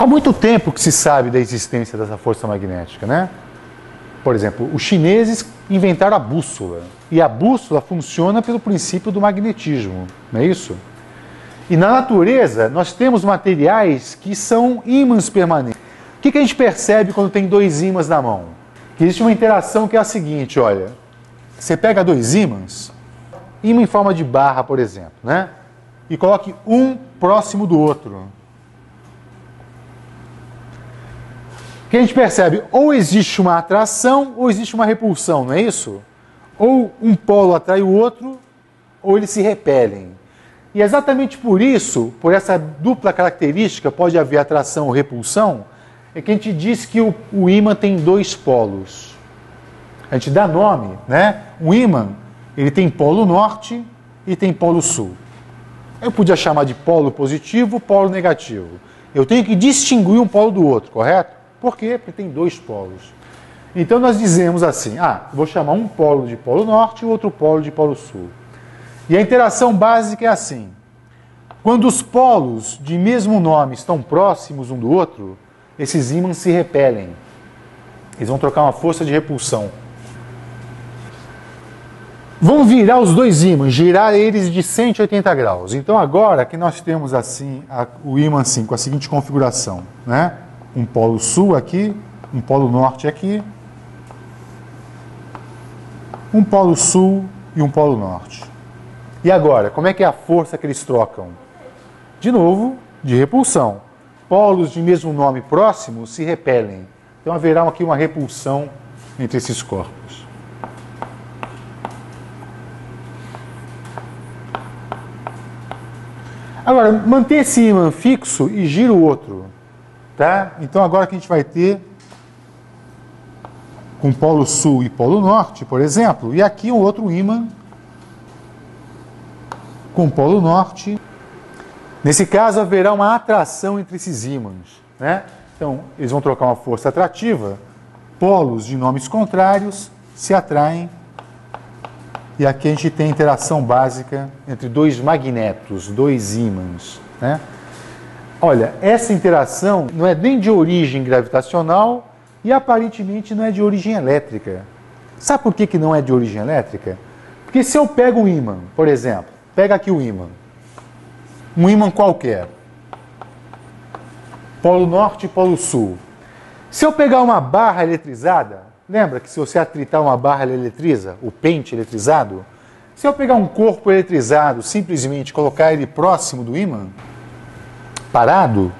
Há muito tempo que se sabe da existência dessa força magnética, né? Por exemplo, os chineses inventaram a bússola. E a bússola funciona pelo princípio do magnetismo, não é isso? E na natureza, nós temos materiais que são ímãs permanentes. O que a gente percebe quando tem dois ímãs na mão? Que existe uma interação que é a seguinte, olha. Você pega dois ímãs, ímã em forma de barra, por exemplo, né? E coloque um próximo do outro. O que a gente percebe? Ou existe uma atração ou existe uma repulsão, não é isso? Ou um polo atrai o outro, ou eles se repelem. E exatamente por isso, por essa dupla característica, pode haver atração ou repulsão, é que a gente diz que o ímã tem dois polos. A gente dá nome, né? O ímã, ele tem polo norte e tem polo sul. Eu podia chamar de polo positivo, polo negativo. Eu tenho que distinguir um polo do outro, correto? Por quê? Porque tem dois polos. Então nós dizemos assim, vou chamar um polo de polo norte e o outro polo de polo sul. E a interação básica é assim. Quando os polos de mesmo nome estão próximos um do outro, esses ímãs se repelem. Eles vão trocar uma força de repulsão. Vão virar os dois ímãs, girar eles de 180 graus. Então agora que nós temos assim o ímã assim, com a seguinte configuração, né? Um polo sul aqui, um polo norte aqui, um polo sul e um polo norte. E agora, como é que é a força que eles trocam? De novo, de repulsão. Polos de mesmo nome próximos se repelem. Então haverá aqui uma repulsão entre esses corpos. Agora, manter esse ímã fixo e gira o outro. Tá? Então agora que a gente vai ter com polo sul e polo norte, por exemplo, e aqui um outro ímã com polo norte. Nesse caso haverá uma atração entre esses ímãs, né? Então eles vão trocar uma força atrativa, polos de nomes contrários se atraem e aqui a gente tem a interação básica entre dois magnetos, dois ímãs, né? Olha, essa interação não é nem de origem gravitacional e aparentemente não é de origem elétrica. Sabe por que não é de origem elétrica? Porque se eu pego um ímã, por exemplo, pega aqui o ímã, um ímã qualquer, polo norte e polo sul. Se eu pegar uma barra eletrizada, lembra que se você atritar uma barra ela eletriza, o pente eletrizado? Se eu pegar um corpo eletrizado, simplesmente colocar ele próximo do ímã, parado,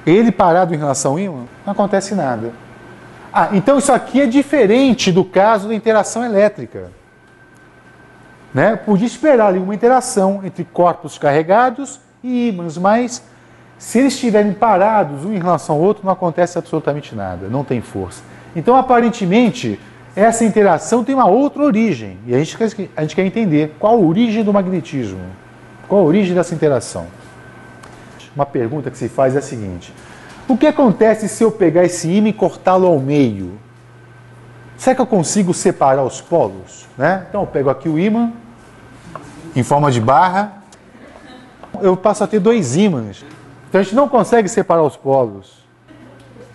ele parado em relação ao ímã, não acontece nada. Então isso aqui é diferente do caso da interação elétrica. Né? Podia esperar ali uma interação entre corpos carregados e ímãs, mas se eles estiverem parados um em relação ao outro, não acontece absolutamente nada, não tem força. Então, aparentemente, essa interação tem uma outra origem, e a gente quer entender qual a origem do magnetismo, qual a origem dessa interação. Uma pergunta que se faz é a seguinte: o que acontece se eu pegar esse ímã e cortá-lo ao meio? Será que eu consigo separar os polos? Né? Então eu pego aqui o ímã, em forma de barra, eu passo a ter dois ímãs. Então a gente não consegue separar os polos.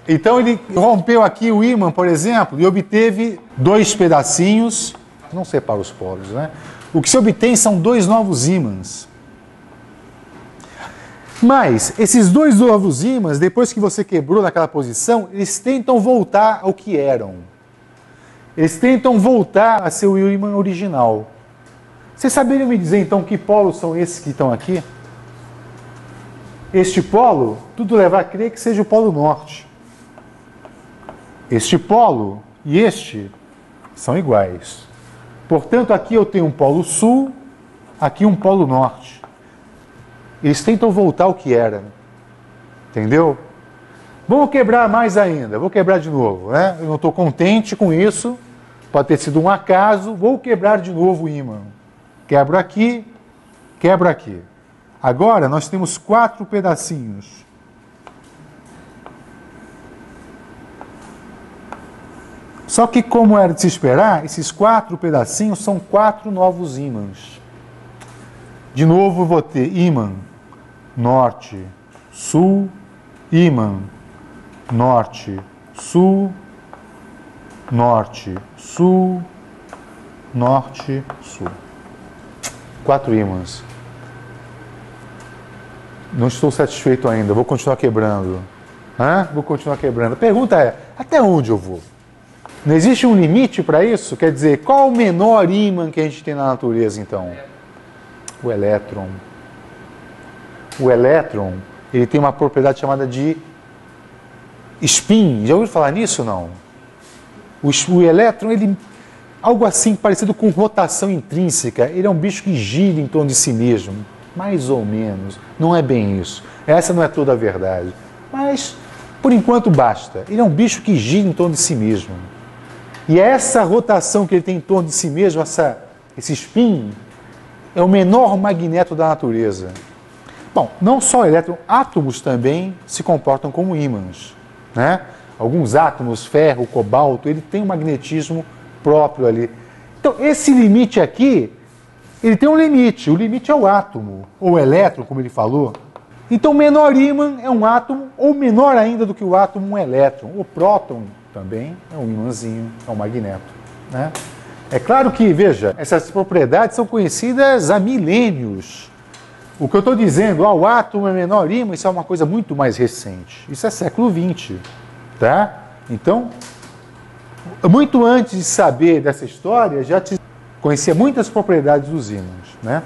Então ele rompeu aqui o ímã, por exemplo, e obteve dois pedacinhos, não separa os polos, né? O que se obtém são dois novos ímãs. Mas esses dois novos ímãs, depois que você quebrou naquela posição, eles tentam voltar ao que eram. Eles tentam voltar a ser o ímã original. Vocês saberiam me dizer, então, que polos são esses que estão aqui? Este polo, tudo leva a crer que seja o polo norte. Este polo e este são iguais. Portanto, aqui eu tenho um polo sul, aqui um polo norte. Eles tentam voltar ao que era. Entendeu? Vamos quebrar mais ainda. Vou quebrar de novo, né? Eu não estou contente com isso. Pode ter sido um acaso. Vou quebrar de novo o ímã. Quebro aqui, quebro aqui. Agora nós temos 4 pedacinhos. Só que, como era de se esperar, esses 4 pedacinhos são 4 novos ímãs. De novo, eu vou ter ímã norte, sul, ímã norte, sul, norte, sul, norte, sul. 4 ímãs. Não estou satisfeito ainda, vou continuar quebrando. Vou continuar quebrando. A pergunta é, até onde eu vou? Não existe um limite para isso? Quer dizer, qual o menor ímã que a gente tem na natureza, então? O elétron. O elétron, ele tem uma propriedade chamada de spin. Já ouviu falar nisso ou não? O elétron, ele algo assim parecido com rotação intrínseca. Ele é um bicho que gira em torno de si mesmo. Mais ou menos. Não é bem isso. Essa não é toda a verdade. Mas, por enquanto, basta. Ele é um bicho que gira em torno de si mesmo. E essa rotação que ele tem em torno de si mesmo, esse spin, é o menor magneto da natureza. Bom, não só o elétron, átomos também se comportam como ímãs, né? Alguns átomos, ferro, cobalto, ele tem um magnetismo próprio ali. Então, esse limite aqui, ele tem um limite. O limite é o átomo, ou o elétron, como ele falou. Então, o menor ímã é um átomo, ou menor ainda do que o átomo, um elétron. O próton também é um ímãzinho, é um magneto, né? É claro que, veja, essas propriedades são conhecidas há milênios. O que eu estou dizendo, o átomo é menor ímã, isso é uma coisa muito mais recente. Isso é século XX, tá? Então, muito antes de saber dessa história, já conhecia muitas propriedades dos ímãs, né?